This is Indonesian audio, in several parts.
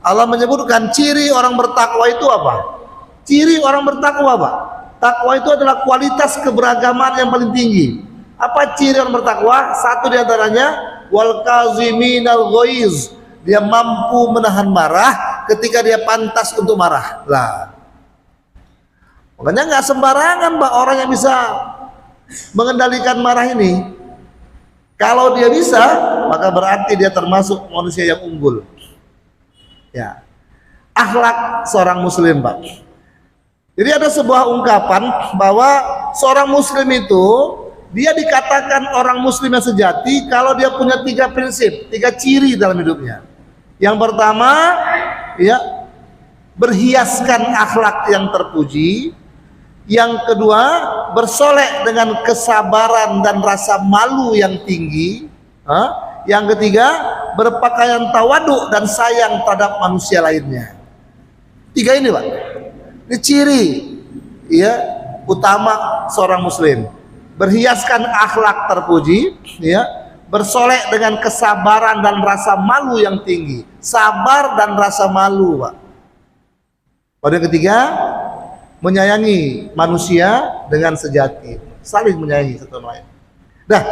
Allah menyebutkan ciri orang bertakwa itu apa? Ciri orang bertakwa apa? Takwa itu adalah kualitas keberagaman yang paling tinggi. Apa ciri orang bertakwa? Satu diantaranya wal kaziminal ghaiz. Dia mampu menahan marah ketika dia pantas untuk marah. Lah, makanya nggak sembarangan Mbak orang yang bisa mengendalikan marah ini. Kalau dia bisa, maka berarti dia termasuk manusia yang unggul. Ya, akhlak seorang muslim, Pak. Jadi ada sebuah ungkapan bahwa seorang muslim itu dia dikatakan orang muslim yang sejati kalau dia punya 3 prinsip, 3 ciri dalam hidupnya. Yang pertama, ya, berhiaskan akhlak yang terpuji. Yang kedua, bersolek dengan kesabaran dan rasa malu yang tinggi. Yang ketiga, berpakaian tawaduk dan sayang terhadap manusia lainnya. 3 ini, Pak. Ini ciri ya utama seorang muslim. Berhiaskan akhlak terpuji, ya, bersolek dengan kesabaran dan rasa malu yang tinggi. Sabar dan rasa malu, Pak. Pada yang ketiga, menyayangi manusia dengan sejati, saling menyayangi satu sama lain. Nah,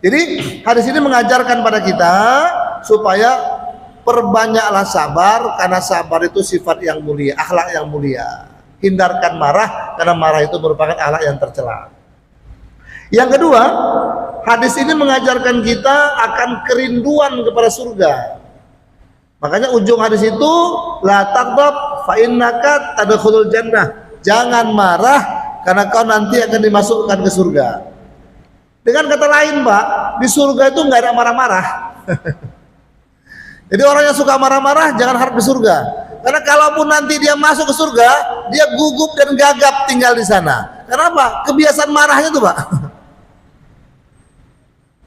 jadi hadis ini mengajarkan pada kita supaya perbanyaklah sabar, karena sabar itu sifat yang mulia, akhlak yang mulia. Hindarkan marah, karena marah itu merupakan akhlak yang tercela. Yang kedua, hadis ini mengajarkan kita akan kerinduan kepada surga. Makanya ujung hadis itu, la taghdab fa innaka tadkhulul jannah. Jangan marah karena kau nanti akan dimasukkan ke surga. Dengan kata lain, Pak, di surga itu nggak ada marah-marah. Jadi orang yang suka marah-marah jangan harap di surga. Karena kalaupun nanti dia masuk ke surga, dia gugup dan gagap tinggal di sana. Kenapa? Kebiasaan marahnya tuh, Pak.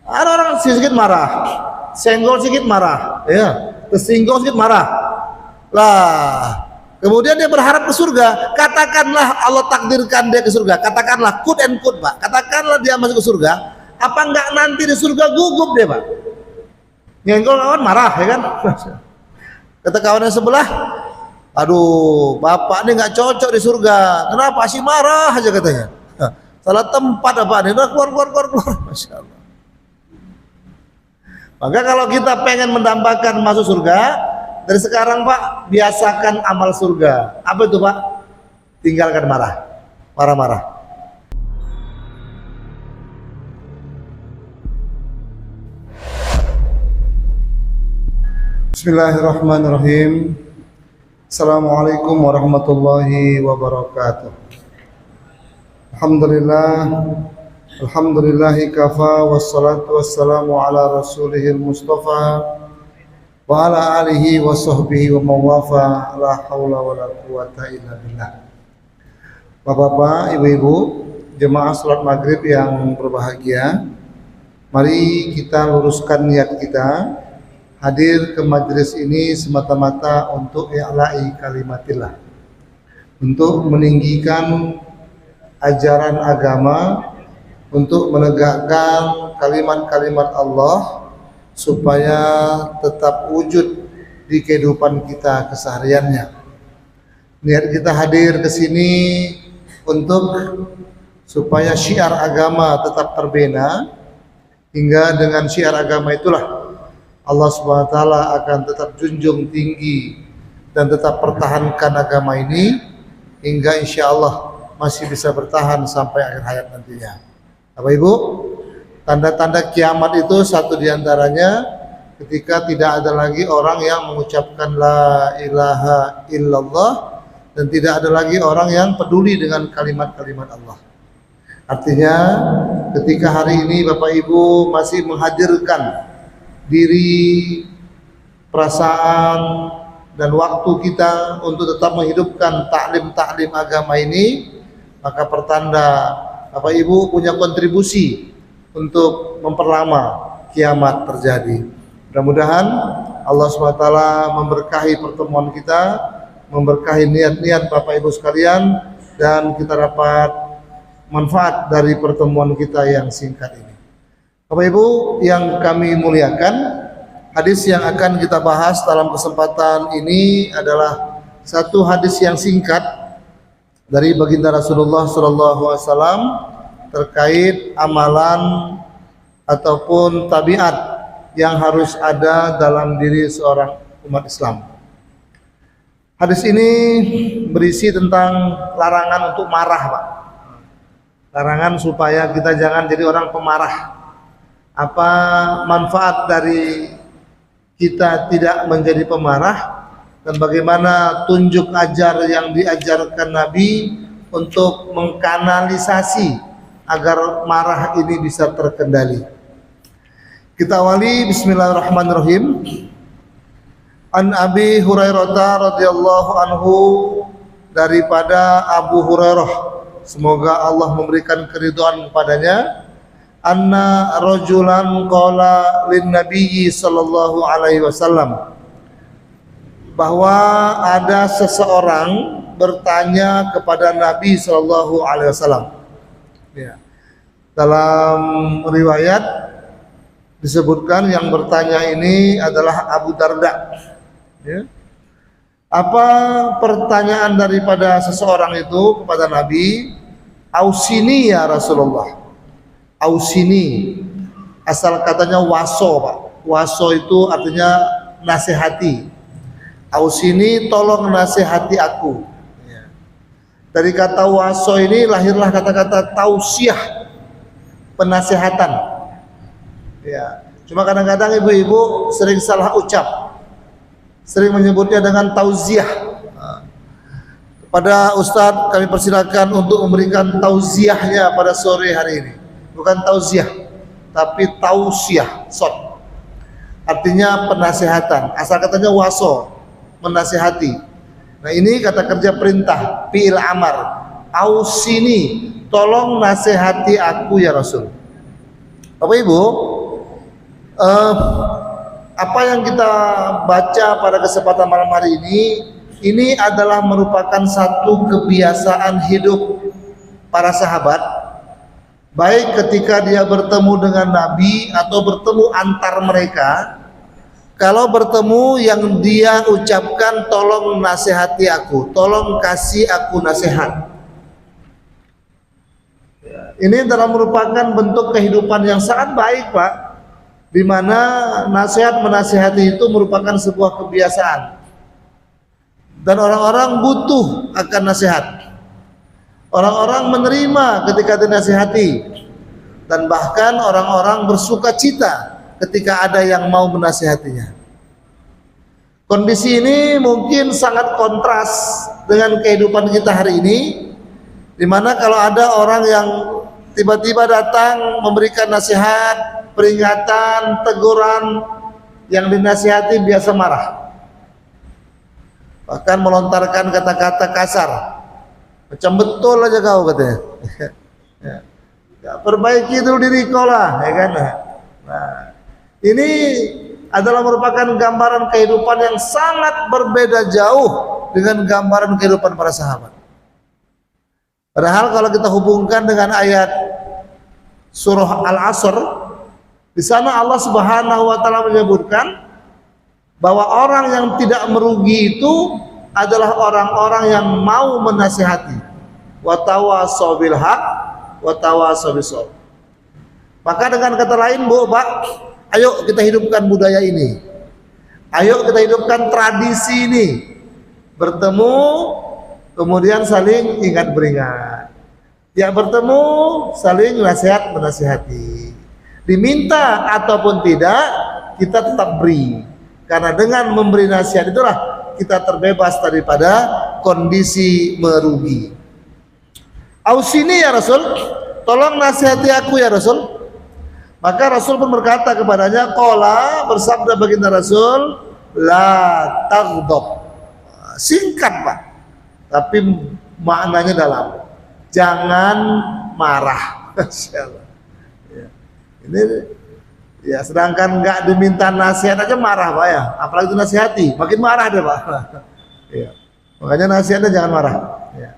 Ada orang sedikit marah, senggol sedikit marah, ya, tersinggung sedikit marah. Lah, kemudian dia berharap ke surga. Katakanlah Allah takdirkan dia ke surga. Katakanlah quote and quote, Pak. Katakanlah dia masuk ke surga. Apa enggak nanti di surga gugup dia, Pak? Nyenggol kawan marah, ya kan? Kata kawan yang sebelah, aduh, bapak ini nggak cocok di surga. Kenapa? Sih marah aja katanya. Salah tempat apa nih? Udah keluar. Masya Allah. Maka kalau kita pengen mendambakan masuk surga, dari sekarang, Pak, biasakan amal surga. Apa itu, Pak? Tinggalkan marah-marah. Bismillahirrahmanirrahim. Assalamualaikum warahmatullahi wabarakatuh. Alhamdulillahi kafa, wassalatu wassalamu ala rasulihil mustafa wa ala alihi wa sahbihi wa mawafa, la hawla wa la quwata illa billah. Bapak-bapak, ibu-ibu, jemaah salat maghrib yang berbahagia, mari kita luruskan niat kita. Hadir ke majelis ini semata-mata untuk i'la'i kalimatillah, untuk meninggikan ajaran agama, untuk menegakkan kalimat-kalimat Allah supaya tetap wujud di kehidupan kita kesehariannya. Niat kita hadir ke sini untuk supaya syiar agama tetap terbina, hingga dengan syiar agama itulah Allah Subhanahu wa taala akan tetap junjung tinggi dan tetap pertahankan agama ini hingga insya Allah masih bisa bertahan sampai akhir hayat nantinya. Bapak Ibu, tanda-tanda kiamat itu satu diantaranya ketika tidak ada lagi orang yang mengucapkan la ilaha illallah dan tidak ada lagi orang yang peduli dengan kalimat-kalimat Allah. Artinya ketika hari ini Bapak Ibu masih menghadirkan diri, perasaan dan waktu kita untuk tetap menghidupkan taklim-taklim agama ini, maka pertanda Bapak Ibu punya kontribusi untuk memperlama kiamat terjadi. Mudah-mudahan Allah SWT memberkahi pertemuan kita, memberkahi niat-niat Bapak Ibu sekalian, dan kita dapat manfaat dari pertemuan kita yang singkat ini. Bapak Ibu yang kami muliakan, Hadis yang akan kita bahas dalam kesempatan ini adalah satu hadis yang singkat dari baginda Rasulullah SAW terkait amalan ataupun tabiat yang harus ada dalam diri seorang umat Islam. Hadis ini berisi tentang larangan untuk marah, Pak. Larangan supaya kita jangan jadi orang pemarah. Apa manfaat dari kita tidak menjadi pemarah, dan bagaimana tunjuk ajar yang diajarkan Nabi untuk mengkanalisasi agar marah ini bisa terkendali. Kita awali bismillahirrahmanirrahim. An Abi Hurairah radhiyallahu anhu, daripada Abu Hurairah, semoga Allah memberikan keridhaan kepadanya, anna rajulan qala lin nabiyyi sallallahu alaihi wasallam, bahwa ada seseorang bertanya kepada Nabi sallallahu alaihi wasallam. Ya. Dalam riwayat disebutkan yang bertanya ini adalah Abu Darda. Ya. Apa pertanyaan daripada seseorang itu kepada Nabi? Ausini ya Rasulullah. Ausini, asal katanya waso, Pak. Waso itu artinya nasihati. Ausini, tolong nasihati aku. Ya. Dari kata waso ini lahirlah kata-kata tausiah, penasihatan. Ya. Cuma kadang-kadang ibu-ibu sering salah ucap, sering menyebutnya dengan tauziah. Pada Ustadz kami persilakan untuk memberikan tauziahnya pada sore hari ini. Bukan tauziah, tapi tausiah, sot. Artinya penasihatan. Asal katanya waso, menasihati. Nah ini kata kerja perintah, fi'il amar. Ausini, tolong nasihati aku ya Rasul. Bapak Ibu, apa yang kita baca pada kesempatan malam hari ini adalah merupakan satu kebiasaan hidup para sahabat, baik ketika dia bertemu dengan Nabi atau bertemu antar mereka. Kalau bertemu, yang dia ucapkan, tolong nasihati aku, tolong kasih aku nasihat. Ini adalah merupakan bentuk kehidupan yang sangat baik, Pak, di mana nasihat menasihati itu merupakan sebuah kebiasaan. Dan orang-orang butuh akan nasihat. Orang-orang menerima ketika dinasihati, dan bahkan orang-orang bersuka cita ketika ada yang mau menasihatinya. Kondisi ini mungkin sangat kontras dengan kehidupan kita hari ini, di mana kalau ada orang yang tiba-tiba datang memberikan nasihat, peringatan, teguran, yang dinasihati biasa marah, bahkan melontarkan kata-kata kasar. Macam betul aja kau, katanya. Ya, perbaiki dulu diri kau lah, ya kan? Nah, ini adalah merupakan gambaran kehidupan yang sangat berbeda jauh dengan gambaran kehidupan para sahabat. Padahal kalau kita hubungkan dengan ayat surah Al-Asr, di sana Allah Subhanahu wa taala menyebutkan bahwa orang yang tidak merugi itu adalah orang-orang yang mau menasihati. Wa tawassaw bil haq wa tawassaw bis sabr. Maka dengan kata lain, Bu, Pak, ayo kita hidupkan budaya ini. Ayo kita hidupkan tradisi ini. Bertemu, kemudian saling ingat beringat. Ya, bertemu, saling nasihat menasihati. Diminta ataupun tidak, kita tetap beri. Karena dengan memberi nasihat itulah kita terbebas daripada kondisi merugi. Ausini ya Rasul, tolong nasihati aku ya Rasul. Maka Rasul pun berkata kepadanya, qala, bersabda baginda Rasul, la taghdab. Singkat, Pak, tapi maknanya dalam. Jangan marah. Ya. Ini ya, sedangkan nggak diminta nasihat aja marah, Pak, ya. Apalagi itu nasihati, makin marah deh, Pak. Ya. Makanya nasihatnya jangan marah. Ya.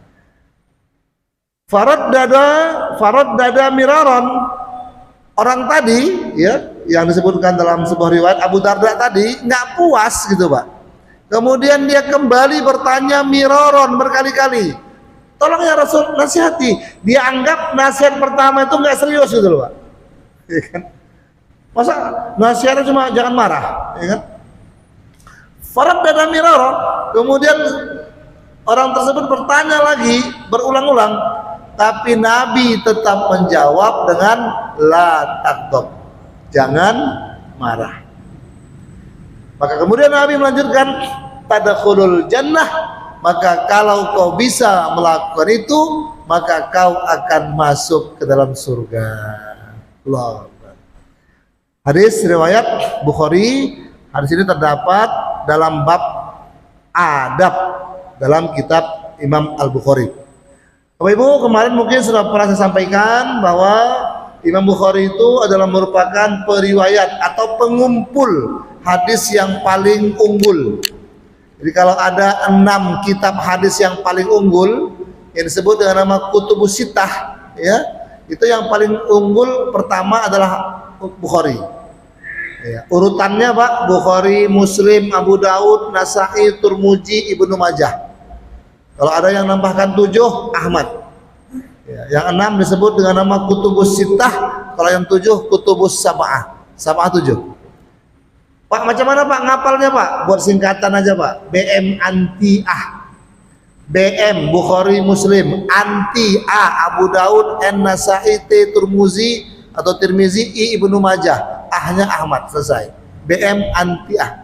Farad dada miraron. Orang tadi, ya, yang disebutkan dalam sebuah riwayat Abu Darda tadi nggak puas gitu Pak. Kemudian dia kembali bertanya miraron berkali-kali. Tolong ya Rasul nasihati. Dia anggap nasihat pertama itu nggak serius gitu loh Pak. Ya kan? Masa nasihatnya cuma jangan marah, ya kan? Farad dada miraron. Kemudian orang tersebut bertanya lagi berulang-ulang, tapi Nabi tetap menjawab dengan la taghdab, jangan marah. Maka kemudian Nabi melanjutkan tadkhulul jannah, maka kalau kau bisa melakukan itu maka kau akan masuk ke dalam surga. Allah. Hadis riwayat Bukhari. Hadis ini terdapat dalam bab adab dalam kitab Imam Al-Bukhari. Bapak Ibu, kemarin mungkin sudah pernah saya sampaikan bahwa Imam Bukhari itu adalah merupakan periwayat atau pengumpul hadis yang paling unggul. Jadi kalau ada 6 kitab hadis yang paling unggul yang disebut dengan nama Kutubus Sittah, ya, itu yang paling unggul pertama adalah Bukhari. Ya, urutannya Pak, Bukhari, Muslim, Abu Daud, Nasai, Turmuji, Ibnu Majah. Kalau ada yang nambahkan 7, Ahmad. Ya, yang 6 disebut dengan nama Kutubus Sittah. Kalau yang 7 Kutubus Sab'ah. Sab'ah 7. Pak, macam mana Pak ngapalnya Pak? Buat singkatan aja Pak. BM anti A. BM Bukhari, Muslim, anti A Abu Daud, An-Nasai, T Turmuzi atau Tirmizi, I Ibnu Majah. A-nya Ahmad, selesai. BM anti A.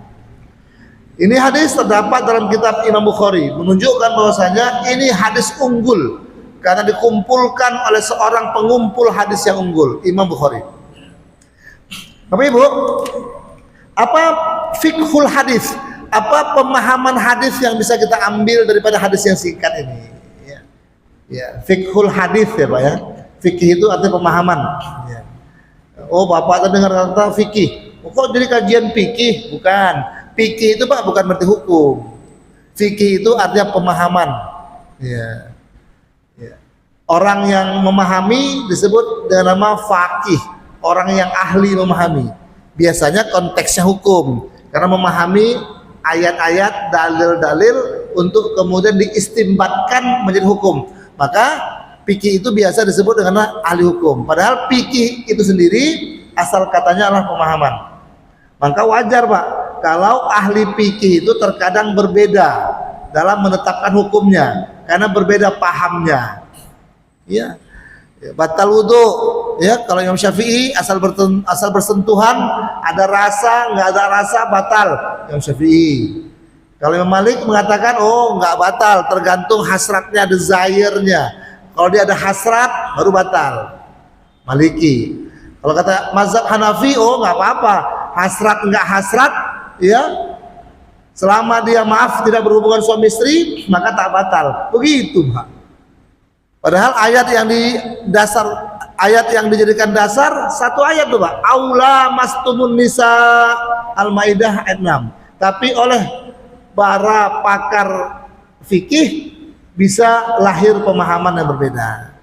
Ini hadis terdapat dalam kitab Imam Bukhari, menunjukkan bahwasanya ini hadis unggul karena dikumpulkan oleh seorang pengumpul hadis yang unggul, Imam Bukhari. Bapak Ibu, apa fiqhul hadis? Apa pemahaman hadis yang bisa kita ambil daripada hadis yang singkat ini? Ya, fiqhul hadis ya Pak ya. Fikih itu artinya pemahaman. Ya. Oh Bapak tadi dengar kata fikih. Oh, kok jadi kajian fikih? Bukan. Fikih itu Pak bukan berarti hukum. Fikih itu artinya pemahaman. Ya. Ya. Orang yang memahami disebut dengan nama faqih. Orang yang ahli memahami. Biasanya konteksnya hukum. Karena memahami ayat-ayat, dalil-dalil untuk kemudian diistimbatkan menjadi hukum. Maka fikih itu biasa disebut dengan ahli hukum. Padahal fikih itu sendiri asal katanya adalah pemahaman. Maka wajar Pak kalau ahli fikih itu terkadang berbeda dalam menetapkan hukumnya karena berbeda pahamnya. Ya, batal wudu. Ya, kalau Imam Syafi'i asal bersentuhan ada rasa, nggak ada rasa batal. Imam Syafi'i. Kalau Imam Malik mengatakan oh nggak batal, tergantung hasratnya, desire-nya. Kalau dia ada hasrat baru batal. Maliki. Kalau kata mazhab Hanafi, oh nggak apa-apa. Hasrat nggak hasrat, ya. Selama dia maaf tidak berhubungan suami istri, maka tak batal. Begitu, Pak. Padahal ayat yang dijadikan dasar satu ayat tuh, Pak. Aula mastumun nisa Al-Maidah ayat 6. Tapi oleh para pakar fikih bisa lahir pemahaman yang berbeda.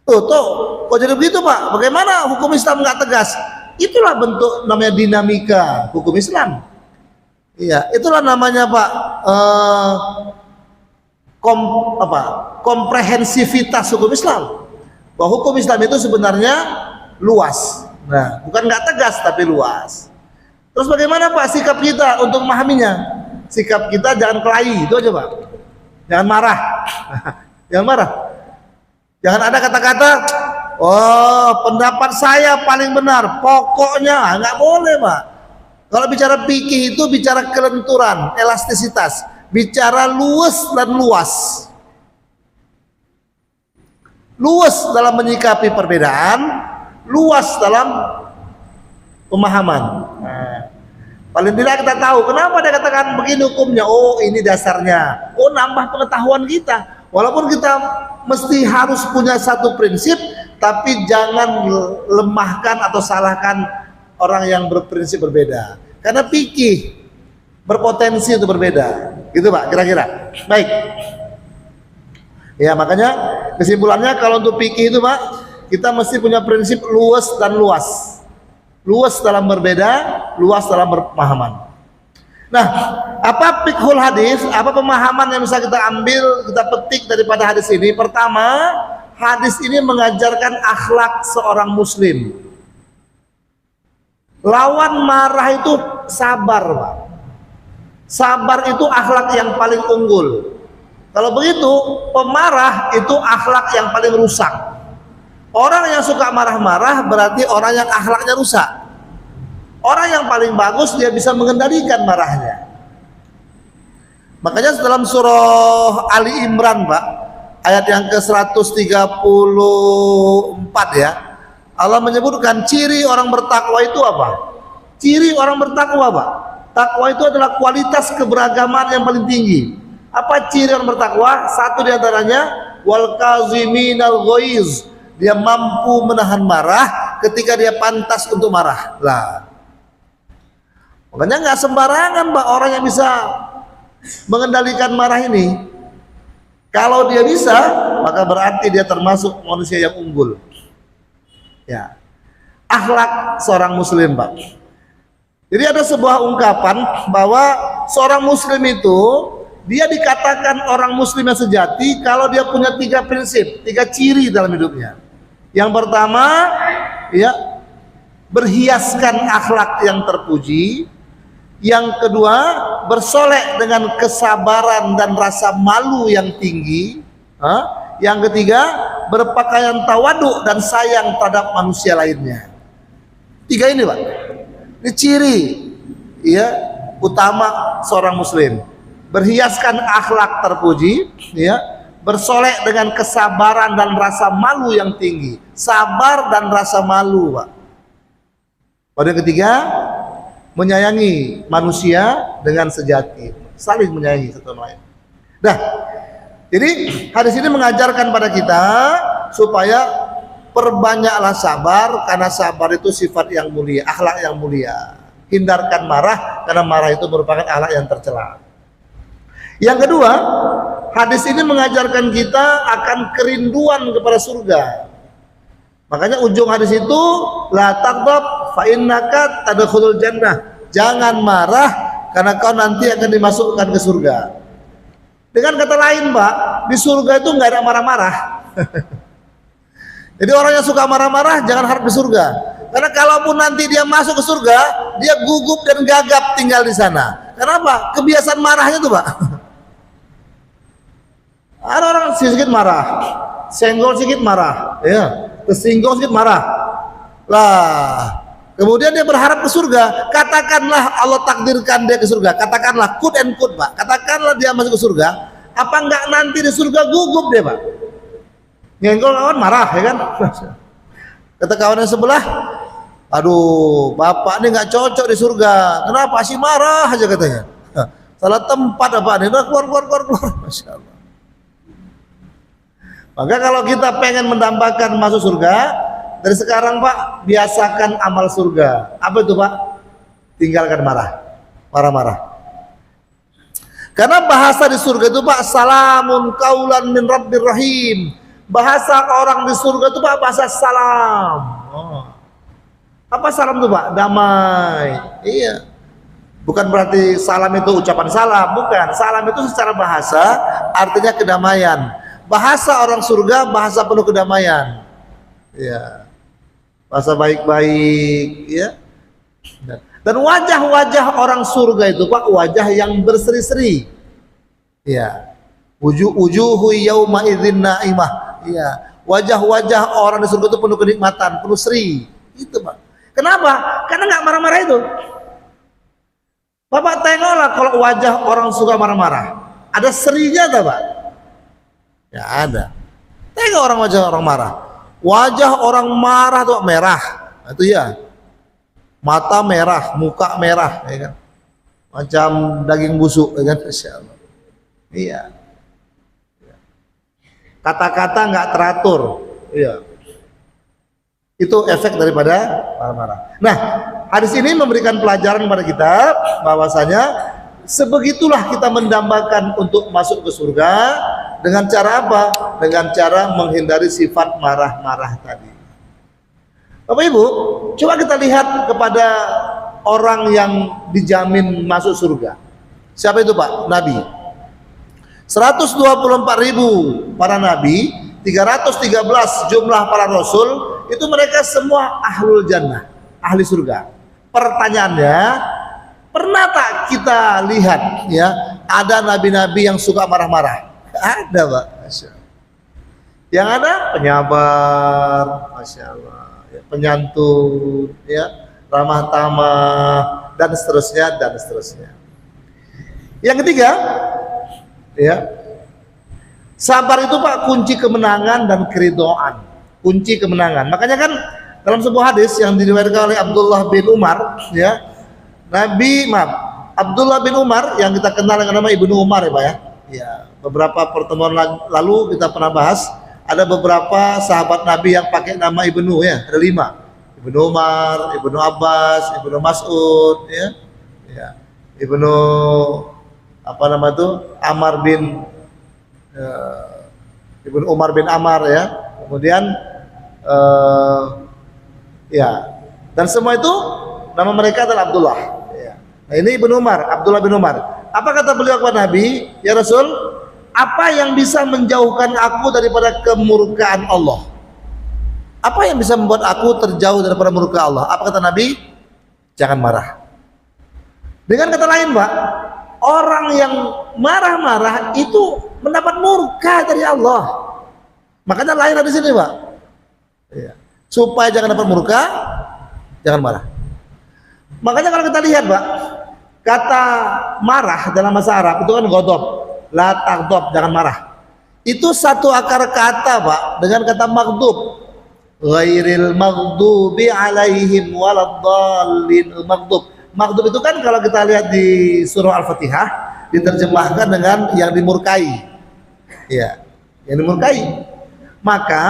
Tuh, kok jadi begitu Pak? Bagaimana hukum Islam nggak tegas? Itulah bentuk namanya dinamika hukum Islam. Iya, itulah namanya Pak komprehensivitas hukum Islam. Bahwa hukum Islam itu sebenarnya luas. Nah, bukan nggak tegas tapi luas. Terus bagaimana Pak sikap kita untuk memahaminya? Sikap kita jangan kelahi, itu aja Pak. Jangan marah. Jangan marah. Jangan ada kata-kata oh pendapat saya paling benar, pokoknya nggak boleh Pak. Kalau bicara fikih itu bicara kelenturan, elastisitas, bicara luas dan luas. Luas dalam menyikapi perbedaan, luas dalam pemahaman. Nah, paling tidak kita tahu kenapa dia katakan begini hukumnya. Oh ini dasarnya. Oh nambah pengetahuan kita. Walaupun kita mesti harus punya satu prinsip, tapi jangan lemahkan atau salahkan orang yang berprinsip berbeda. Karena fikih berpotensi untuk berbeda. Gitu Pak, kira-kira. Baik. Ya makanya kesimpulannya kalau untuk fikih itu Pak, kita mesti punya prinsip luas dan luas. luas dalam berbeda, luas dalam berpemahaman. Nah, apa fiqhul hadis? Apa pemahaman yang bisa kita ambil, kita petik daripada hadis ini? Pertama, hadis ini mengajarkan akhlak seorang muslim. Lawan marah itu sabar, Pak. Sabar itu akhlak yang paling unggul. Kalau begitu, pemarah itu akhlak yang paling rusak. Orang yang suka marah-marah berarti orang yang akhlaknya rusak. Orang yang paling bagus dia bisa mengendalikan marahnya. Makanya dalam surah Ali Imran, Pak, ayat yang ke-134 ya, Allah menyebutkan ciri orang bertakwa itu apa? Ciri orang bertakwa, Pak. Takwa itu adalah kualitas keberagaman yang paling tinggi. Apa ciri orang bertakwa? Satu diantaranya wal kaziminal ghaiz. Dia mampu menahan marah ketika dia pantas untuk marah. Lah, makanya nggak sembarangan, Mbak, orang yang bisa mengendalikan marah ini. Kalau dia bisa, maka berarti dia termasuk manusia yang unggul. Ya, akhlak seorang muslim, Pak. Jadi ada sebuah ungkapan bahwa seorang muslim itu dia dikatakan orang muslim yang sejati kalau dia punya 3 prinsip, 3 ciri dalam hidupnya. Yang pertama, ya, berhiaskan akhlak yang terpuji. Yang kedua, bersolek dengan kesabaran dan rasa malu yang tinggi. Yang ketiga, berpakaian tawaduk dan sayang terhadap manusia lainnya. 3 ini, Pak. Ini ciri ya utama seorang muslim. Berhiaskan akhlak terpuji, ya, bersolek dengan kesabaran dan rasa malu yang tinggi. Sabar dan rasa malu, Pak. Pada yang ketiga, menyayangi manusia dengan sejati, saling menyayangi satu sama lain. Nah, jadi hadis ini mengajarkan pada kita supaya perbanyaklah sabar, karena sabar itu sifat yang mulia, akhlak yang mulia. Hindarkan marah, karena marah itu merupakan akhlak yang tercela. Yang kedua, hadis ini mengajarkan kita akan kerinduan kepada surga. Makanya ujung hadis itu, la taghdab fa innaka tadkhulul jannah. Jangan marah karena kau nanti akan dimasukkan ke surga. Dengan kata lain, Pak, di surga itu nggak ada marah-marah. Jadi orang yang suka marah-marah jangan harap di surga. Karena kalaupun nanti dia masuk ke surga, dia gugup dan gagap tinggal di sana. Kenapa? Kebiasaan marahnya tuh, Pak. Ada orang sedikit marah, senggol sedikit marah, ya, tersinggung sedikit marah. Lah, kemudian dia berharap ke surga. Katakanlah Allah takdirkan dia ke surga. Katakanlah quote and quote, Pak. Katakanlah dia masuk ke surga. Apa enggak nanti di surga gugup dia, Pak? Nyenggol kawan marah, ya kan? Kata kawan yang sebelah, aduh, bapak ini nggak cocok di surga. Kenapa? Sih marah aja katanya. Salah tempat apa nih? Udah keluar. Masya Allah. Maka kalau kita pengen mendambakan masuk surga, dari sekarang, Pak, biasakan amal surga. Apa itu, Pak? Tinggalkan marah-marah. Karena bahasa di surga itu, Pak, salamun qaulan min rabbir rahim. Bahasa orang di surga itu, Pak, bahasa salam. Apa salam itu, Pak? Damai. Iya. Bukan berarti salam itu ucapan salam, bukan. Salam itu secara bahasa artinya kedamaian. Bahasa orang surga bahasa penuh kedamaian. Ya. Bahasa baik-baik, ya. Dan wajah-wajah orang surga itu, Pak, wajah yang berseri-seri. Ya. Wujuhu yauma idzin naimah. Ya, wajah-wajah orang di surga itu penuh kenikmatan, penuh seri. Itu, Pak. Kenapa? Karena nggak marah-marah itu. Bapak tengoklah kalau wajah orang suka marah-marah, ada serinya tak, Pak? Ya ada. Tengok orang wajah orang marah. Wajah orang marah tuh merah. Itu ya. Mata merah, muka merah, ya kan? Macam daging busuk, ya kan? Masya Allah. Iya. Kata-kata nggak teratur, iya. Itu efek daripada marah-marah. Nah, hadis ini memberikan pelajaran kepada kita bahwasanya sebegitulah kita mendambakan untuk masuk ke surga. Dengan cara apa? Dengan cara menghindari sifat marah-marah tadi. Bapak Ibu, coba kita lihat kepada orang yang dijamin masuk surga. Siapa itu Pak? Nabi. 124.000 para nabi, 313 jumlah para rasul, itu mereka semua ahlul jannah, ahli surga. Pertanyaannya, pernah tak kita lihat ya, ada nabi-nabi yang suka marah-marah? Ada Pak. Yang ada penyabar, Masya Allah, ya, penyantun, ya, ramah tamah, dan seterusnya dan seterusnya. Yang ketiga, ya, sabar itu Pak kunci kemenangan dan keridhaan, kunci kemenangan. Makanya kan dalam sebuah hadis yang diriwayatkan oleh Abdullah bin Umar, ya, Abdullah bin Umar yang kita kenal dengan nama Ibnu Umar ya Pak ya. Ya, beberapa pertemuan lalu kita pernah bahas ada beberapa sahabat Nabi yang pakai nama Ibnu ya, ada 5. Ibnu Umar, Ibnu Abbas, Ibnu Mas'ud, ya, ya, Ibnu apa nama itu Amar bin Ibnu Umar bin Amar ya, kemudian ya, dan semua itu nama mereka adalah Abdullah ya. Nah ini Ibnu Umar, Abdullah bin Umar. Apa kata beliau kepada Nabi, ya Rasul, apa yang bisa menjauhkan aku daripada kemurkaan Allah? Apa yang bisa membuat aku terjauh daripada murka Allah? Apa kata Nabi? Jangan marah. Dengan kata lain Pak, orang yang marah-marah itu mendapat murka dari Allah. Makanya lain di sini Pak. Ya. Supaya jangan dapat murka, jangan marah. Makanya kalau kita lihat Pak, kata marah dalam bahasa Arab itu kan ghadab, la taghdab, jangan marah. Itu satu akar kata Pak dengan kata maghdub, ghairil maghdubi alaihim waladdallin. Maghdub itu kan kalau kita lihat di surah Al-Fatihah diterjemahkan dengan yang dimurkai. Ya, yang dimurkai. Maka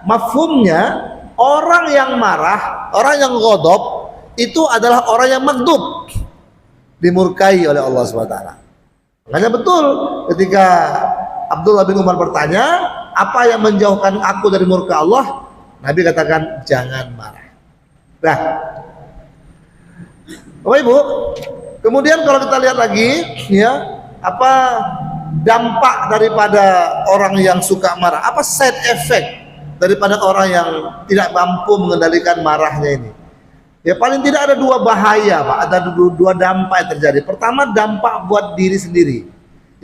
mafhumnya orang yang marah, orang yang ghadab itu adalah orang yang maghdub, dimurkai oleh Allah SWT. Makanya betul ketika Abdullah bin Umar bertanya, apa yang menjauhkan aku dari murka Allah? Nabi katakan jangan marah. Nah, Bapak Ibu, kemudian kalau kita lihat lagi, ya, apa dampak daripada orang yang suka marah? Apa side effect daripada orang yang tidak mampu mengendalikan marahnya ini? Ya paling tidak ada 2 bahaya Pak, ada 2 dampak yang terjadi. Pertama dampak buat diri sendiri,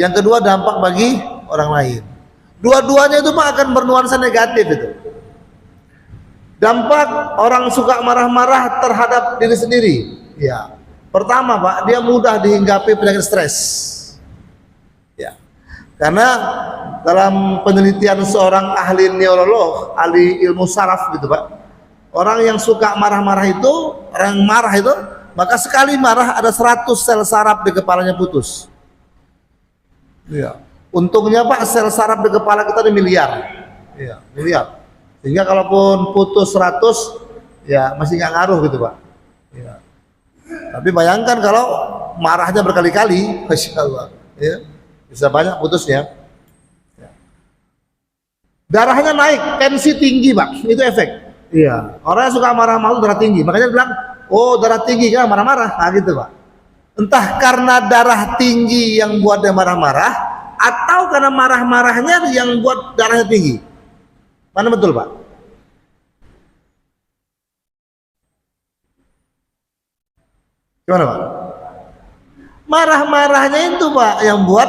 yang kedua dampak bagi orang lain. Dua-duanya itu Pak akan bernuansa negatif itu. Dampak orang suka marah-marah terhadap diri sendiri. Ya, pertama Pak, dia mudah dihinggapi penyakit stres. Ya, karena dalam penelitian seorang ahli neurolog, ahli ilmu saraf gitu Pak, orang yang suka marah-marah itu, orang yang marah itu, maka sekali marah ada 100 sel saraf di kepalanya putus. Ya, untungnya Pak sel saraf di kepala kita ada miliar. Ya, miliar. Sehingga kalaupun putus 100, ya masih nggak ngaruh gitu Pak. Ya. Tapi bayangkan kalau marahnya berkali-kali, Masya Allah, ya, bisa banyak putusnya. Ya. Darahnya naik, tensi tinggi Pak, itu efek. Iya, orang yang suka marah-marah darah tinggi, makanya dia bilang, oh darah tinggi kan marah-marah, nah gitu Pak. Entah karena darah tinggi yang buat dia marah-marah, atau karena marah-marahnya yang buat darahnya tinggi. Mana betul Pak? Gimana Pak? Marah-marahnya itu Pak yang buat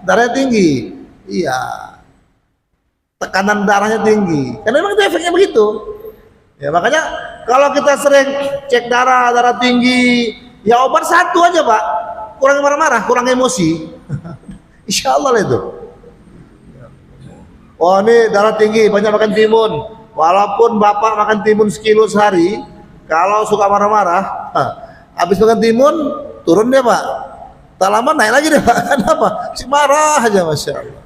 darahnya tinggi. Iya, tekanan darahnya tinggi, karena memang itu efeknya begitu. Ya makanya kalau kita sering cek darah tinggi, ya obat satu aja Pak, kurang marah-marah, kurang emosi. Insya Allah itu. Oh ini darah tinggi, banyak makan timun. Walaupun Bapak makan timun sekilo sehari, kalau suka marah-marah, habis makan timun turun dia Pak. Tak lama naik lagi deh Pak. Kenapa? Si marah aja Masya Allah.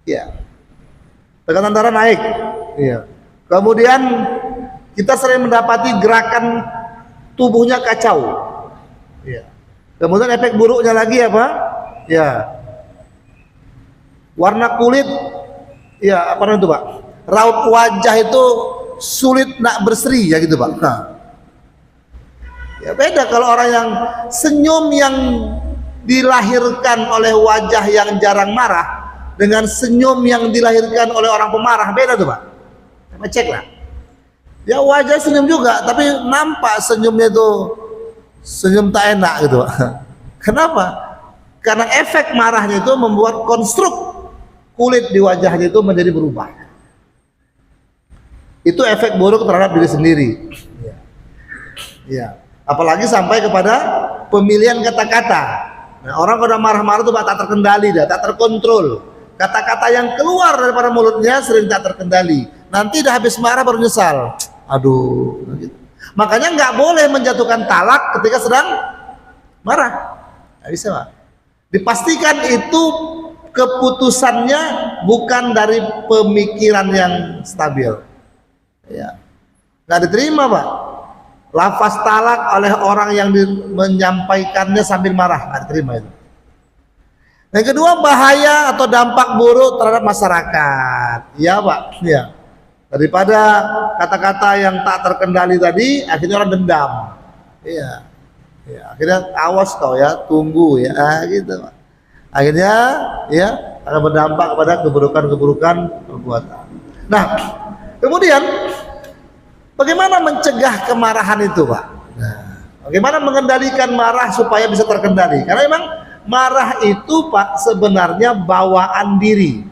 Ya, tekanan darah naik. Iya. Kemudian kita sering mendapati gerakan tubuhnya kacau. Ya. Kemudian efek buruknya lagi apa? Ya. Warna kulit, ya apa namanya itu Pak? Raut wajah itu sulit nak berseri, ya gitu Pak. Nah, ya beda kalau orang yang senyum yang dilahirkan oleh wajah yang jarang marah dengan senyum yang dilahirkan oleh orang pemarah, beda tuh Pak. Coba cek lah. Ya wajah senyum juga, tapi nampak senyumnya itu senyum tak enak gitu. Kenapa? Karena efek marahnya itu membuat konstruk kulit di wajahnya itu menjadi berubah. Itu efek buruk terhadap diri sendiri. Ya. Apalagi sampai kepada pemilihan kata-kata. Nah, orang kalau marah-marah itu tak terkendali, tak terkontrol. Kata-kata yang keluar daripada mulutnya sering tak terkendali. Nanti dah habis marah baru nyesal. Aduh, gitu. Makanya nggak boleh menjatuhkan talak ketika sedang marah. Nggak bisa, Pak. Dipastikan itu keputusannya bukan dari pemikiran yang stabil. Ya, nggak diterima, Pak. Lafaz talak oleh orang yang menyampaikannya sambil marah, nggak diterima itu. Yang kedua, bahaya atau dampak buruk terhadap masyarakat. Ya, Pak. Ya. Daripada kata-kata yang tak terkendali tadi, akhirnya orang dendam. Iya. Ya, akhirnya awas kau ya, tunggu ya, gitu Pak. Akhirnya ya akan berdampak kepada keburukan-keburukan perbuatan. Nah, kemudian bagaimana mencegah kemarahan itu, Pak? Nah, bagaimana mengendalikan marah supaya bisa terkendali? Karena memang marah itu, Pak, sebenarnya bawaan diri.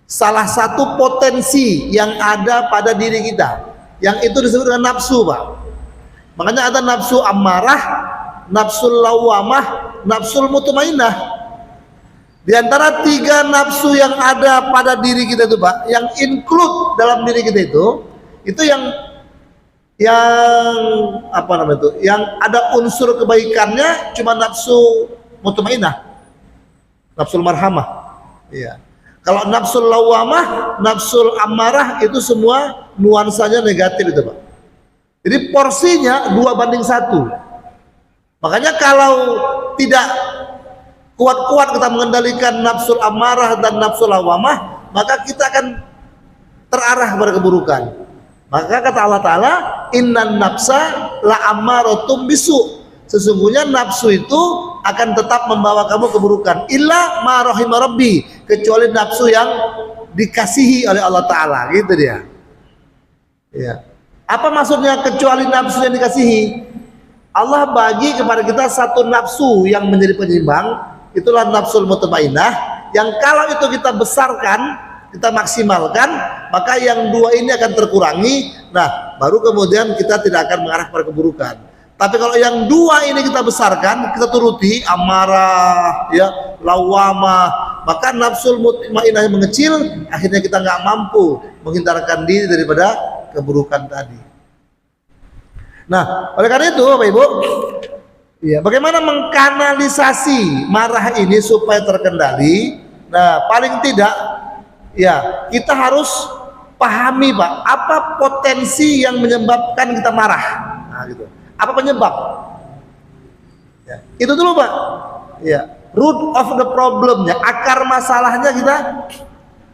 Salah satu potensi yang ada pada diri kita, yang itu disebut dengan nafsu, Pak. Makanya ada nafsu amarah, nafsul lawamah, nafsul mutmainnah. Di antara 3 nafsu yang ada pada diri kita itu, Pak, yang include dalam diri kita itu yang apa namanya itu? Yang ada unsur kebaikannya cuma nafsu mutmainnah, nafsul marhamah. Iya. Kalau nafsul lawamah, nafsul amarah itu semua nuansanya negatif itu, Pak. Jadi porsinya 2:1. Makanya kalau tidak kuat-kuat kita mengendalikan nafsul amarah dan nafsul lawamah, maka kita akan terarah pada keburukan. Maka kata Allah Ta'ala, innan nafsa la ammaratum bisu. Sesungguhnya nafsu itu akan tetap membawa kamu keburukan. Illa ma rahima rabbi, kecuali nafsu yang dikasihi oleh Allah Ta'ala, gitu dia. Ya. Apa maksudnya kecuali nafsu yang dikasihi? Allah bagi kepada kita satu nafsu yang menjadi penyeimbang, itulah nafsul mutmainnah, yang kalau itu kita besarkan, kita maksimalkan, maka yang 2 ini akan terkurangi. Nah, baru kemudian kita tidak akan mengarah pada keburukan. Tapi kalau yang 2 ini kita besarkan, kita turuti amarah, ya, lawamah, maka nafsul mutmainnah yang mengecil, akhirnya kita nggak mampu menghindarkan diri daripada keburukan tadi. Nah, oleh karena itu, Bapak Ibu, ya, bagaimana mengkanalisasi marah ini supaya terkendali? Nah, paling tidak, ya, kita harus pahami, Pak, apa potensi yang menyebabkan kita marah. Nah, gitu. Apa penyebab? Ya, itu dulu, Pak. Ya, root of the problemnya, akar masalahnya kita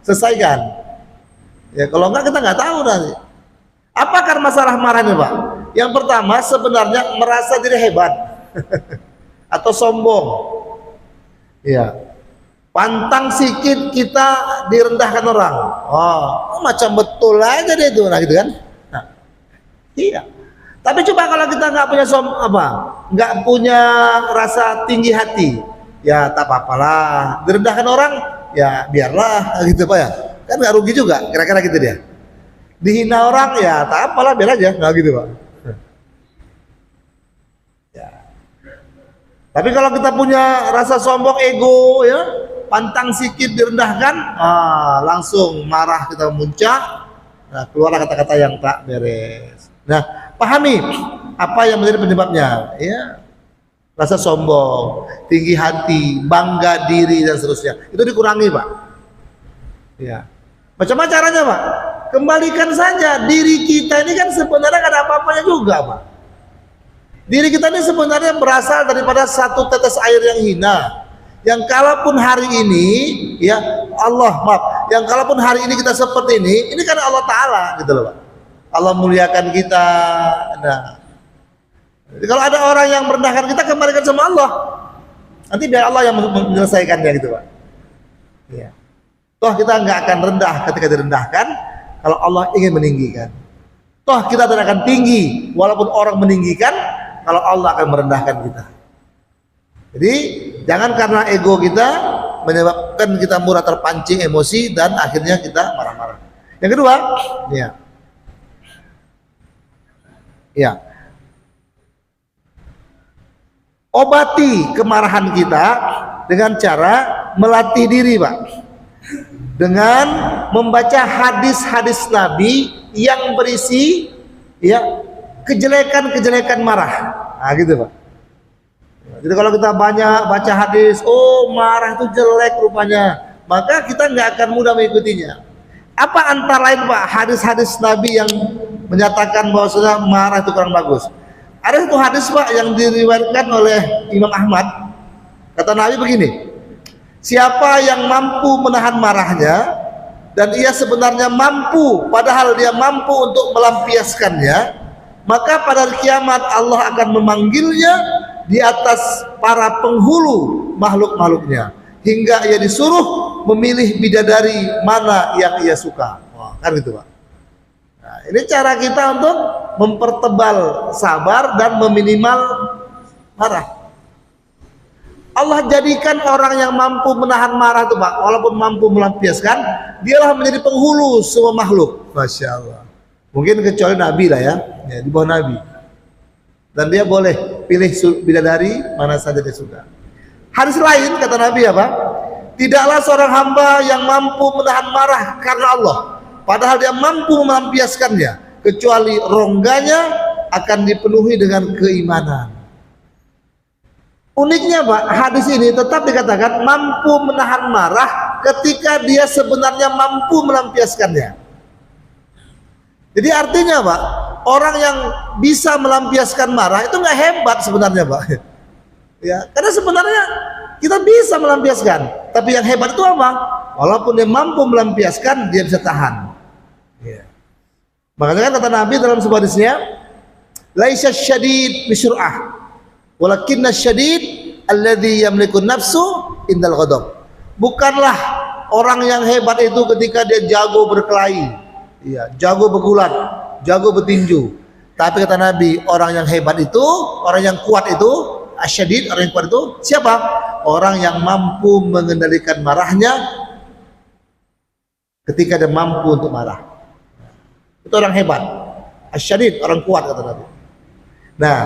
selesaikan. Ya, kalau enggak kita nggak tahu nanti. Apa akar masalah marahnya, Pak? Yang pertama sebenarnya merasa diri hebat atau sombong. Ya, pantang sikit kita direndahkan orang. Oh, macam betul aja dia itu, nah gitu kan? Nah, iya. Tapi coba kalau kita nggak punya nggak punya rasa tinggi hati, ya tak apa-apalah. Direndahkan orang, ya biarlah, gitu Pak ya. Kan nggak rugi juga, kira-kira gitu dia. Dihina orang, ya tak apalah, biar aja, nggak gitu Pak. Ya. Tapi kalau kita punya rasa sombong, ego, ya, pantang sikit direndahkan, langsung marah kita muncak, nah keluarlah kata-kata yang tak beres. Nah, pahami apa yang menjadi penyebabnya, ya, rasa sombong, tinggi hati, bangga diri dan seterusnya, itu dikurangi, Pak. Ya, macam caranya, Pak? Kembalikan saja diri kita ini kan sebenarnya gak ada apa-apanya juga, Pak. Diri kita ini sebenarnya berasal daripada satu tetes air yang hina, yang kalaupun hari ini, ya Allah, maaf, yang kalaupun hari ini kita seperti ini karena Allah Ta'ala, gitu loh, Pak. Allah muliakan kita. Nah, jadi kalau ada orang yang merendahkan kita, kembalikan sama Allah. Nanti biar Allah yang menyelesaikannya gitu Pak. Ya. Toh kita nggak akan rendah ketika direndahkan kalau Allah ingin meninggikan. Toh kita tidak akan tinggi walaupun orang meninggikan kalau Allah akan merendahkan kita. Jadi jangan karena ego kita menyebabkan kita mudah terpancing emosi dan akhirnya kita marah-marah. Yang kedua, ya, obati kemarahan kita dengan cara melatih diri Pak, dengan membaca hadis-hadis Nabi yang berisi ya kejelekan-kejelekan marah. Nah gitu Pak. Jadi kalau kita banyak baca hadis, oh marah itu jelek rupanya, maka kita nggak akan mudah mengikutinya. Apa antara lain Pak hadis-hadis Nabi yang menyatakan bahwasanya marah itu kurang bagus? Ada satu hadis Pak yang diriwayatkan oleh Imam Ahmad. Kata Nabi begini, siapa yang mampu menahan marahnya dan ia sebenarnya mampu, padahal dia mampu untuk melampiaskannya, maka pada hari kiamat Allah akan memanggilnya di atas para penghulu makhluk-makhluknya hingga ia disuruh memilih bidadari mana yang ia suka. Wah, kan gitu Pak. Nah, ini cara kita untuk mempertebal sabar dan meminimal marah. Allah jadikan orang yang mampu menahan marah itu Pak, walaupun mampu melampiaskan, dialah menjadi penghulu semua makhluk. Masya Allah. Mungkin kecuali Nabi lah ya di bawah Nabi. Dan dia boleh pilih bidadari mana saja dia suka. Hadis lain kata Nabi apa? Tidaklah seorang hamba yang mampu menahan marah karena Allah, padahal dia mampu melampiaskannya, kecuali rongganya akan dipenuhi dengan keimanan. Uniknya Pak, hadis ini tetap dikatakan mampu menahan marah ketika dia sebenarnya mampu melampiaskannya. Jadi artinya Pak, orang yang bisa melampiaskan marah itu nggak hebat sebenarnya Pak. Ya, karena sebenarnya kita bisa melampiaskan, tapi yang hebat itu apa? Walaupun dia mampu melampiaskan, dia bisa tahan. Ya. Makanya kan kata Nabi dalam sebuah hadisnya, laisa syadid bisyur'ah, walakinna syadid alladzi yamliku nafsu indal ghadab. Bukanlah orang yang hebat itu ketika dia jago berkelahi, iya, jago bergulat, jago bertinju. Tapi kata Nabi, orang yang hebat itu, orang yang kuat itu, asyadid, orang yang kuat itu siapa? Orang yang mampu mengendalikan marahnya ketika dia mampu untuk marah. Itu orang hebat, asyadid, orang kuat kata Nabi. Nah,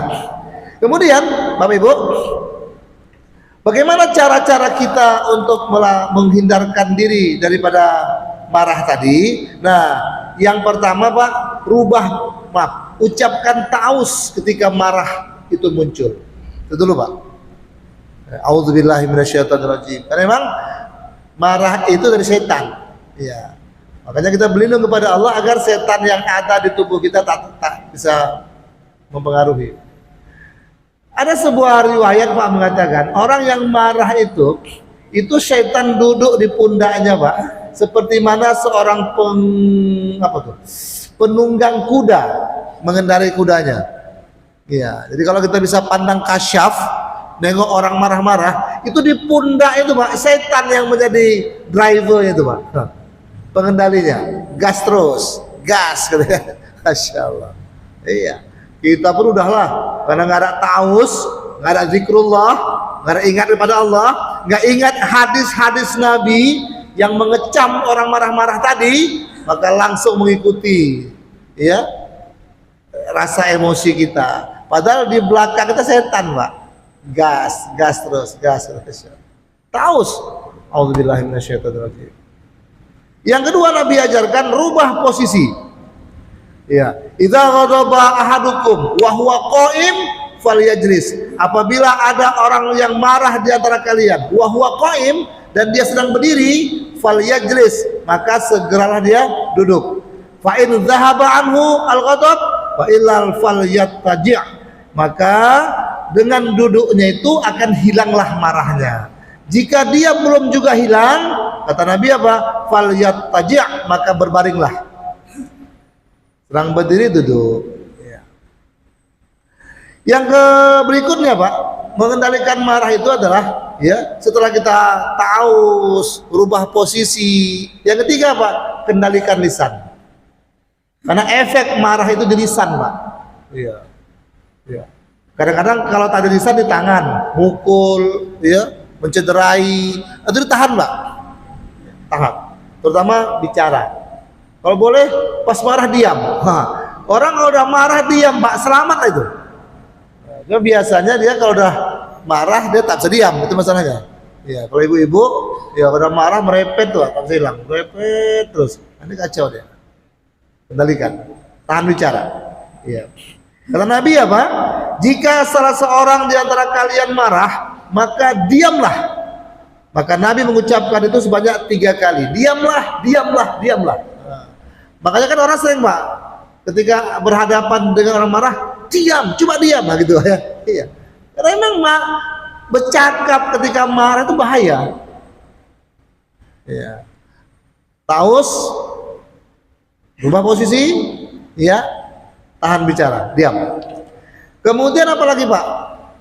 kemudian Bapak Ibu, bagaimana cara-cara kita untuk menghindarkan diri daripada marah tadi? Nah, yang pertama Pak, ucapkan ta'awuz ketika marah itu muncul. Itu dulu Pak. A'udzubillahi minasyaitonirrajim. Karena memang marah itu dari setan. Ya. Makanya kita berlindung kepada Allah agar setan yang ada di tubuh kita tak bisa mempengaruhi. Ada sebuah riwayat Pak mengatakan orang yang marah itu setan duduk di pundaknya Pak, seperti mana seorang penunggang kuda mengendarai kudanya. Iya, jadi kalau kita bisa pandang kasyaf, nengok orang marah-marah, itu di pundak itu Pak, setan yang menjadi driver itu Pak, pengendalinya, gas terus, gas, Masya Allah. Iya, kita pun udahlah, karena nggak ada ta'awuz, nggak ada zikrullah, nggak ada ingat kepada Allah, nggak ingat hadis-hadis Nabi yang mengecam orang marah-marah tadi, maka langsung mengikuti, ya, rasa emosi kita. Padahal di belakang kita setan Pak, gas terus. Ta'awuz. A'udzubillahi minasyaitonirrajim. Yang kedua Nabi ajarkan rubah posisi. Ya, idza ghadaba ahadukum wa huwa qa'im falyajlis. Apabila ada orang yang marah di antara kalian, wa huwa qa'im, dan dia sedang berdiri, falyajlis, maka segeralah dia duduk. Fa in dhahaba anhu al-ghadab fa illal falyattaji'. Maka dengan duduknya itu akan hilanglah marahnya. Jika dia belum juga hilang, kata Nabi apa? Falyattaji', maka berbaringlah. Sedang berdiri duduk. Ya. Yang berikutnya Pak, mengendalikan marah itu adalah ya setelah kita tahu rubah posisi. Yang ketiga Pak, kendalikan lisan. Karena efek marah itu di lisan Pak. Iya. Ya. Kadang-kadang kalau tak ada lisan di tangan, mukul, ya, mencederai, itu ditahan Pak. Tahan. Terutama bicara. Kalau boleh pas marah diam. Orang kalau udah marah diam Pak, selamat itu. Nah, biasanya dia kalau udah marah dia tak bisa diam, itu masalahnya. Ya, kalau ibu-ibu ya udah marah merepet tuh, tak bisa hilang, merepet terus. Ini kacau dia. Kendalikan, tahan bicara. Ya. Kata Nabi apa? Jika salah seorang di antara kalian marah, maka diamlah. Maka Nabi mengucapkan itu sebanyak 3 kali. Diamlah, diamlah, diamlah. Nah, makanya kan orang sering Pak, ketika berhadapan dengan orang marah, diam, coba diam, nah, gitu ya. Iya. Karena memang bercakap ketika marah itu bahaya. Iya. Taus, rubah posisi, ya, tahan bicara, diam. Kemudian apalagi Pak?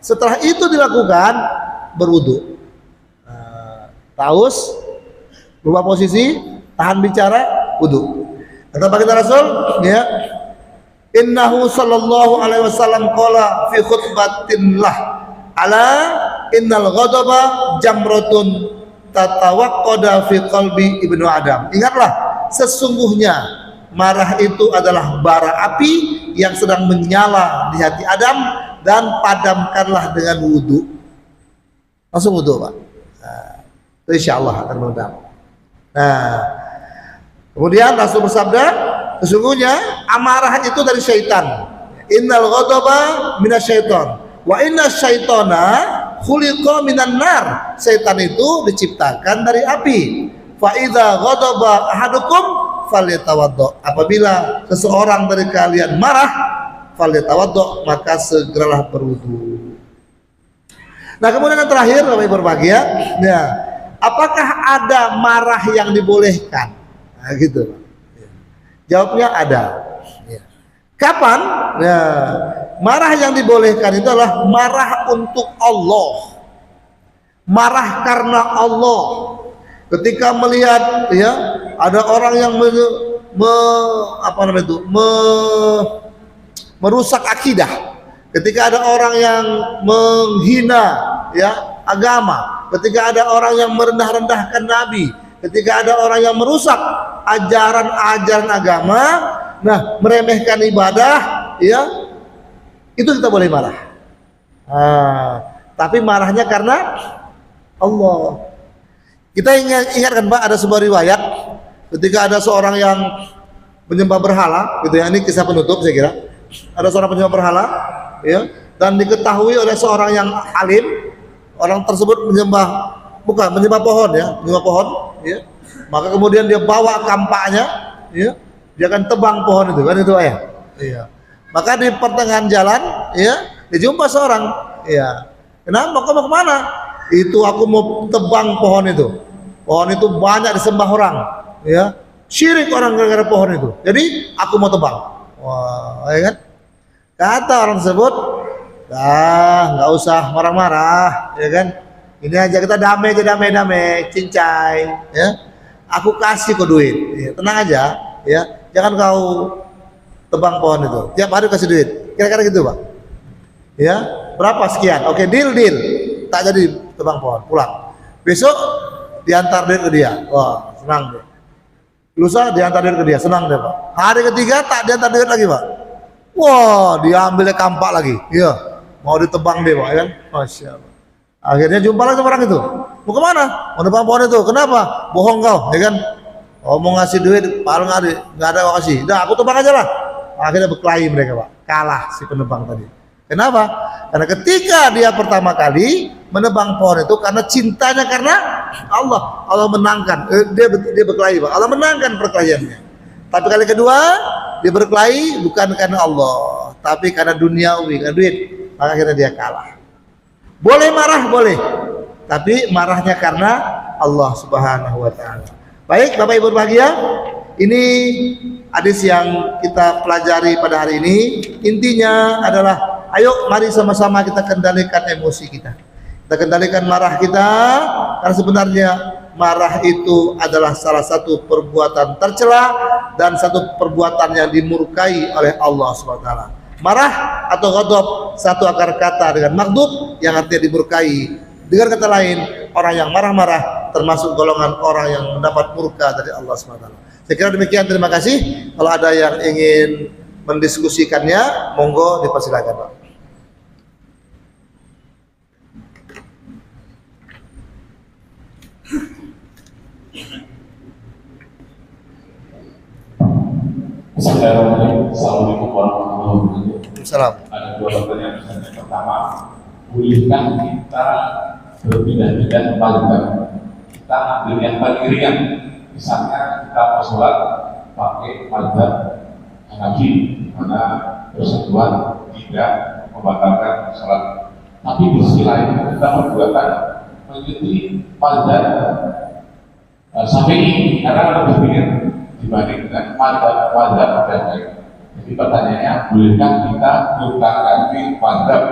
Setelah itu dilakukan, berwudu. Taus, rubah posisi, tahan bicara, wudu. Kata baginda Rasul, ya, innahu sallallahu alaihi wasallam qala fi khutbatin lah ala innal ghadaba jamratun tatawaqqada fi qalbi ibnu adam. Ingatlah, sesungguhnya marah itu adalah bara api yang sedang menyala di hati Adam, dan padamkanlah dengan wudu. Langsung wudu Pak. Nah, itu insyaallah akan meredam. Nah, kemudian Rasul bersabda, sesungguhnya amarah itu dari syaitan. Innal ghadaba minasyaiton wa inna syaitona khuliqa minan nar. Syaitan itu diciptakan dari api. Fa idza ghadaba ahadukum falyatawaddo. Apabila seseorang dari kalian marah, falyatawaddo, maka segeralah berwudu. Nah, kemudian yang terakhir Bapak Ibu berbahagia, ya, apakah ada marah yang dibolehkan? Nah, gitu. Jawabnya ada. Ya. Kapan? Ya, marah yang dibolehkan itu adalah marah untuk Allah, marah karena Allah. Ketika melihat ya ada orang yang merusak akidah, ketika ada orang yang menghina ya agama, ketika ada orang yang merendah-rendahkan Nabi, ketika ada orang yang merusak ajaran-ajaran agama, nah, meremehkan ibadah, ya, itu kita boleh marah. Tapi marahnya karena Allah. Kita ingatkan Pak, ada sebuah riwayat ketika ada seorang yang menyembah berhala, gitu ya, ini kisah penutup saya kira. Ada seorang penyembah berhala, ya, dan diketahui oleh seorang yang alim, orang tersebut menyembah pohon, ya, menyembah pohon, ya. Maka kemudian dia bawa kampaknya, ya, dia akan tebang pohon itu, kan itu ya. Iya. Maka di pertengahan jalan, ya, dijumpa seorang, ya. Kenapa? Kau mau kemana? Itu aku mau tebang pohon itu. Pohon itu banyak disembah orang, ya. Syirik orang gara-gara pohon itu. Jadi aku mau tebang. Wah, ya kan? Kata orang tersebut, nggak usah marah-marah, ya kan? Ini aja kita damai aja, damai, cincai, ya. Aku kasih kau duit, ya, tenang aja, ya. Jangan kau tebang pohon itu. Tiap hari kasih duit. Kira-kira gitu Pak. Ya, berapa sekian? Oke, deal. Tak jadi tebang pohon, pulang. Besok diantar duit ke dia. Wah, senang dia. Lusa diantar duit ke dia, senang dia Pak. Hari ketiga tak diantar duit lagi Pak. Wah, diambilnya kampak lagi. Iya, mau ditebang dia Pak, ya kan? Masya Allah. Akhirnya jumpa lagi sama orang itu. Mau kemana? Mau tebang pohon itu. Kenapa? Bohong kau, ya kan? Oh, mau ngasih duit, paling nggak ada mau kasih. Udah, aku tebang aja lah. Akhirnya berkelahi mereka Pak. Kalah si penebang tadi. Kenapa? Karena ketika dia pertama kali menebang pohon itu karena cintanya karena Allah. Allah menangkan. Dia berkelahi Pak. Allah menangkan perkelahiannya. Tapi kali kedua dia berkelahi bukan karena Allah, tapi karena duniawi, karena duit. Maka akhirnya dia kalah. Boleh marah, boleh. Tapi marahnya karena Allah Subhanahu wa taala. Baik, Bapak Ibu berbahagia, ini hadis yang kita pelajari pada hari ini intinya adalah ayo mari sama-sama kita kendalikan emosi kita. Kita kendalikan marah kita, karena sebenarnya marah itu adalah salah satu perbuatan tercela dan satu perbuatan yang dimurkai oleh Allah SWT. Marah atau ghadab satu akar kata dengan maghdub yang artinya dimurkai. Dengan kata lain, orang yang marah-marah termasuk golongan orang yang mendapat murka dari Allah SWT. Saya kira demikian, terima kasih. Kalau ada yang ingin mendiskusikannya, monggo dipersilakan, Pak. Assalamualaikum warahmatullahi wabarakatuh. Salam. Ada dua pertanyaan. Yang pertama, bolehkah kita berpindah-pindah pangkat? Kita ambil yang paling ringan, misalnya kita mau sholat pakai mazhab Hanafi, mana persatuan tidak membatalkan sholat. Tapi di sisi lain kita perbuatan mengikuti mazhab Syafi'i karena lebih ringan dibandingkan mazhab Hanafi. Jadi pertanyaannya, bolehkah kita berganti mazhab,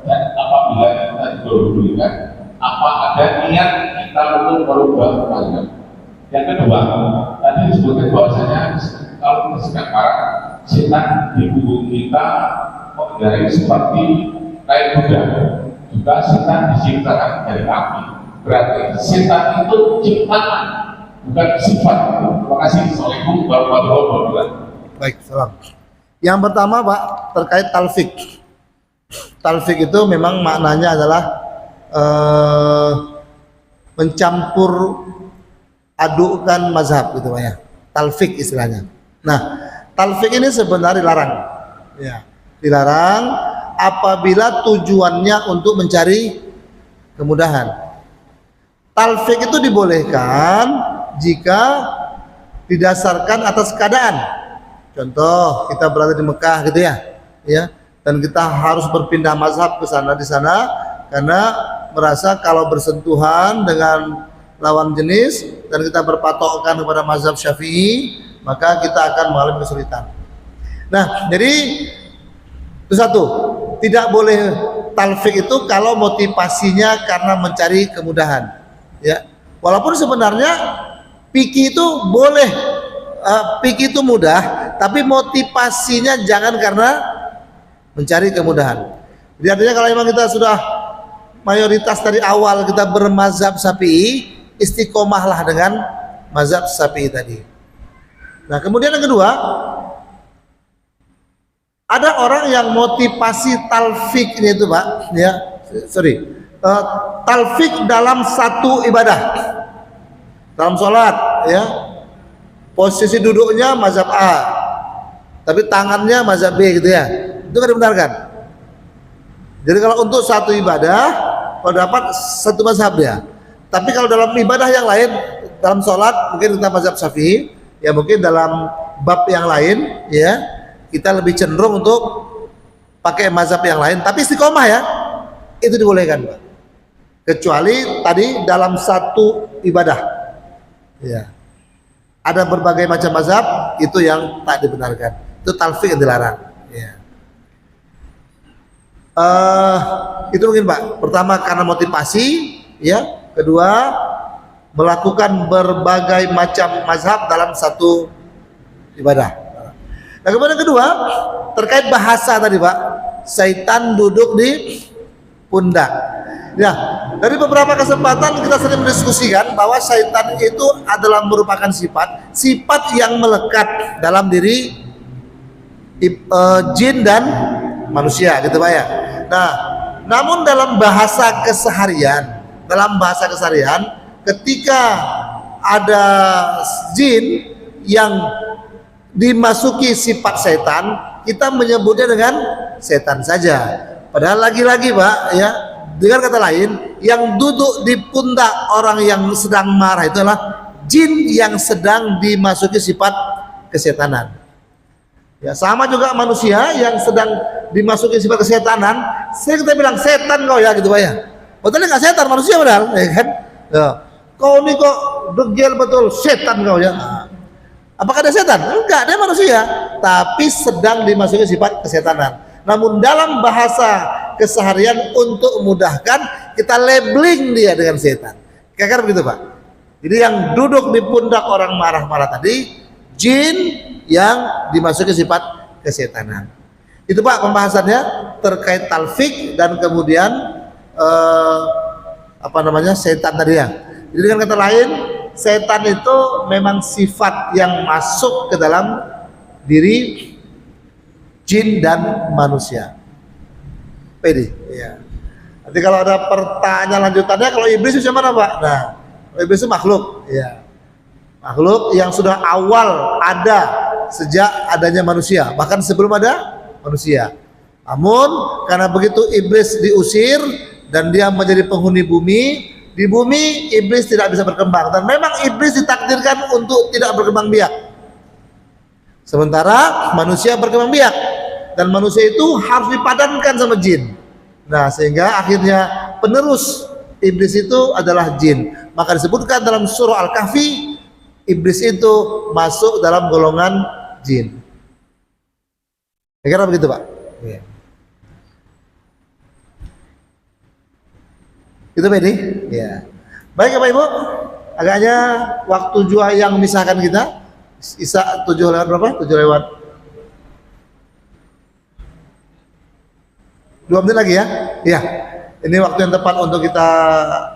dan apabila kita dibolehkan, apa ada niat kita untuk merubah mazhab? Yang kedua, tadi disebutkan bahwasanya kalau kita sedang marah, setan di punggung kita mengendarai seperti kain kuda. Juga setan diciptakan dari api. Berarti setan itu ciptaan, bukan sifat. Terima kasih. Assalamualaikum warahmatullahi wabarakatuh. Baik, salam. Yang pertama, Pak, terkait talfik. Talfik itu memang maknanya adalah mencampur adukkan mazhab gitu, Pak ya. Talfik istilahnya. Nah, talfik ini sebenarnya dilarang. Ya, dilarang apabila tujuannya untuk mencari kemudahan. Talfik itu dibolehkan jika didasarkan atas keadaan. Contoh, kita berada di Mekah gitu ya, dan kita harus berpindah mazhab ke sana di sana karena merasa kalau bersentuhan dengan lawan jenis dan kita berpatokkan kepada mazhab Syafi'i, maka kita akan mengalami kesulitan. Nah, jadi itu satu, tidak boleh talfik itu kalau motivasinya karena mencari kemudahan. Ya, walaupun sebenarnya fikih itu boleh, fikih itu mudah, tapi motivasinya jangan karena mencari kemudahan. Jadi artinya kalau memang kita sudah mayoritas dari awal kita bermazhab Syafi'i, istiqomahlah dengan mazhab Syafi'i tadi. Nah, kemudian yang kedua, ada orang yang motivasi talfiknya itu, Pak, ya, talfik dalam satu ibadah, dalam sholat, ya, posisi duduknya mazhab A, tapi tangannya mazhab B gitu ya, itu kan dibenarkan. Jadi kalau untuk satu ibadah, kalau dapat satu mazhab ya. Tapi kalau dalam ibadah yang lain, dalam sholat mungkin kita mazhab Syafi'i, ya mungkin dalam bab yang lain, ya kita lebih cenderung untuk pakai mazhab yang lain. Tapi istiqomah ya, itu dibolehkan, Pak. Kecuali tadi dalam satu ibadah, ya. Ada berbagai macam mazhab, itu yang tak dibenarkan. Itu talfik yang dilarang. Ya. Itu mungkin, Pak. Pertama karena motivasi, ya. Kedua, melakukan berbagai macam mazhab dalam satu ibadah. Nah, kemudian kedua, terkait bahasa tadi, Pak. Syaitan duduk di pundak. Ya, dari beberapa kesempatan kita sering mendiskusikan bahwa syaitan itu adalah merupakan sifat yang melekat dalam diri jin dan manusia, gitu Pak ya. Nah, namun dalam bahasa keseharian, ketika ada jin yang dimasuki sifat setan, kita menyebutnya dengan setan saja. Padahal lagi-lagi, Pak, ya, dengan kata lain, yang duduk di pundak orang yang sedang marah itu adalah jin yang sedang dimasuki sifat kesetanan. Ya, sama juga manusia yang sedang dimasuki sifat kesetanan. Saya kita bilang setan kau ya, gitu Pak ya. Padahal nggak setan, manusia padahal, ya kan? Ya. Kau ini kok degil betul, setan kau ya. Apakah dia setan? Enggak, dia manusia, tapi sedang dimasuki sifat kesetanan. Namun dalam bahasa keseharian untuk memudahkan, kita labeling dia dengan setan. Kira-kira begitu Pak. Jadi yang duduk di pundak orang marah-marah tadi, jin yang dimasuki sifat kesetanan. Itu Pak pembahasannya terkait talfik dan kemudian setan tadi ya. Jadi dengan kata lain, setan itu memang sifat yang masuk ke dalam diri jin dan manusia. Pede. Ya. Nanti kalau ada pertanyaan lanjutannya, kalau iblis itu mana Pak? Nah, iblis itu makhluk. Ya. Makhluk yang sudah awal ada sejak adanya manusia, bahkan sebelum ada manusia. Namun karena begitu iblis diusir dan dia menjadi penghuni bumi, di bumi iblis tidak bisa berkembang, dan memang iblis ditakdirkan untuk tidak berkembang biak. Sementara manusia berkembang biak, dan manusia itu harus dipadankan sama jin. Nah, sehingga akhirnya penerus iblis itu adalah jin. Maka disebutkan dalam surah Al-Kahfi, iblis itu masuk dalam golongan jin. Kira-kira begitu Pak. Ya. Itu Bedi? Ya. Baik Bapak Ibu, agaknya waktu jua yang memisahkan kita. Isa 7 lewat berapa? 7 lewat 2 menit lagi ya. Iya. Ini waktu yang tepat untuk kita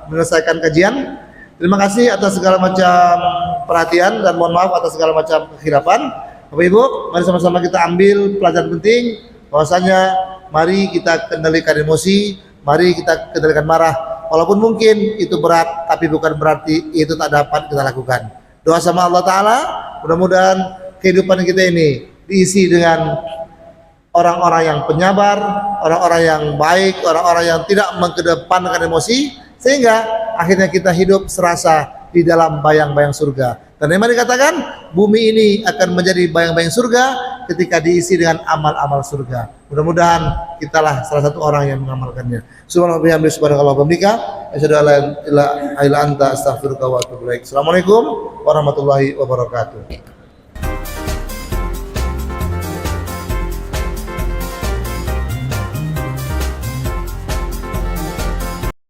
menyelesaikan kajian. Terima kasih atas segala macam perhatian dan mohon maaf atas segala macam kekhilafan. Bapak Ibu, mari sama-sama kita ambil pelajaran penting bahwasanya mari kita kendalikan emosi, mari kita kendalikan marah. Walaupun mungkin itu berat, tapi bukan berarti itu tak dapat kita lakukan. Doa sama Allah Ta'ala, mudah-mudahan kehidupan kita ini diisi dengan orang-orang yang penyabar, orang-orang yang baik, orang-orang yang tidak mengedepankan emosi, sehingga akhirnya kita hidup serasa di dalam bayang-bayang surga. Dan memang dikatakan bumi ini akan menjadi bayang-bayang surga ketika diisi dengan amal-amal surga. Mudah-mudahan kitalah salah satu orang yang mengamalkannya. Subhanallah bihamdihi subhanallahi wa bihamdihi, asyhadu an la ilaha illa anta astaghfiruka wa atubu ilaik. Assalamualaikum warahmatullahi wabarakatuh.